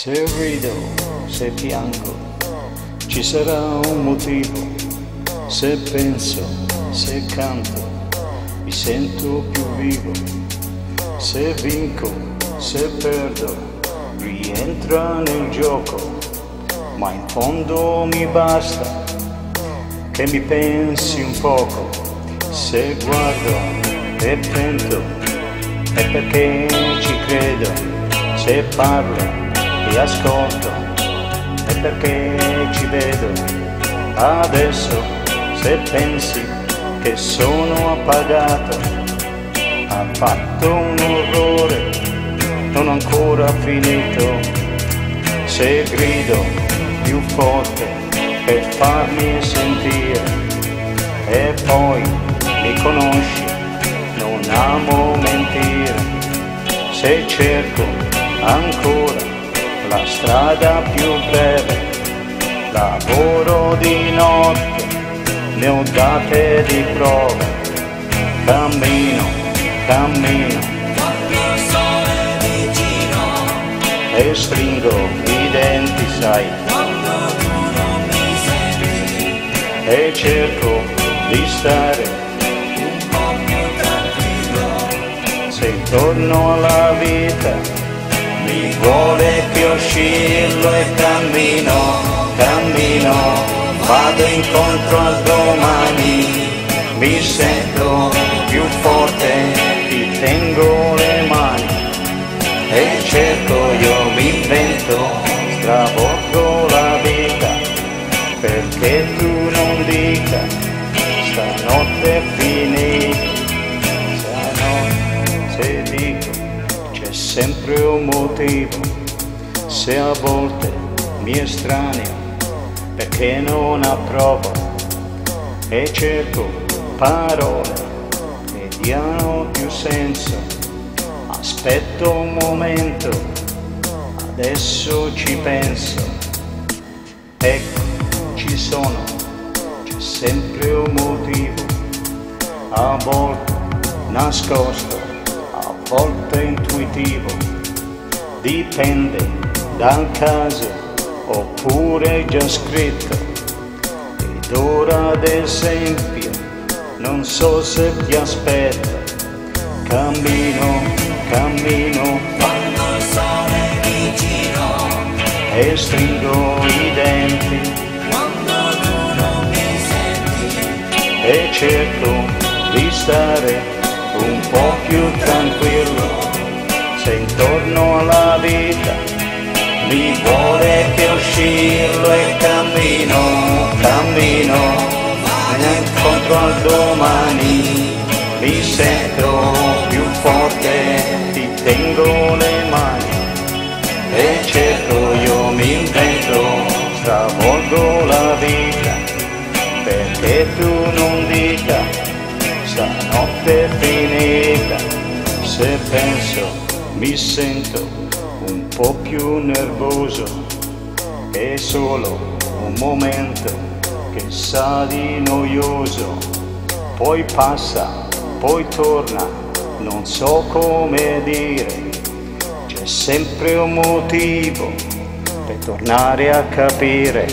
Se rido, se piango, ci sarà un motivo. Se penso, se canto, mi sento più vivo. Se vinco, se perdo, rientra nel gioco. Ma in fondo mi basta che mi pensi un poco. Se guardo e pento, è perché ci credo. Se parlo e ascolto, è perché ci vedo. Adesso se pensi che sono appagato, ha fatto un orrore, non ho ancora finito. Se grido più forte per farmi sentire, e poi mi conosci, non amo mentire. Se cerco ancora la strada più breve, lavoro di notte, ne ho date di prove. Cammino, cammino, quando il sole è vicino, e stringo i denti, sai, quando tu non mi senti, e cerco di stare un po' più tranquillo. se intorno alla vita mi vuole che oscillo e cammino, cammino, vado incontro al domani. Mi sento più forte, ti tengo le mani e cerco, io mi invento, stravolgo la vita perché tu non dica stanotte è finita. Se dico c'è sempre un motivo, se a volte mi estraneo perché non approvo e cerco parole che diano più senso. Aspetto un momento, adesso ci penso. Ecco, ci sono, c'è sempre un motivo, a volte nascosto, a volte intuitivo. Dipende dal caso, oppure già scritto. Ed ora ad esempio, non so se ti aspetto. Cammino, cammino, Quando il sole è vicino, e stringo i denti, quando tu non mi senti, e cerco di stare un po' più tranquillo. Se intorno alla vita mi vuole che oscillo e cammino, cammino, incontro al domani. Mi sento più forte, ti tengo le mani e cerco, io mi invento, stravolgo la vita perché tu non dica stanotte è finita. Se penso mi sento un po' più nervoso, è solo un momento che sa di noioso, poi passa, poi torna, non so come dire. C'è sempre un motivo per tornare a capire.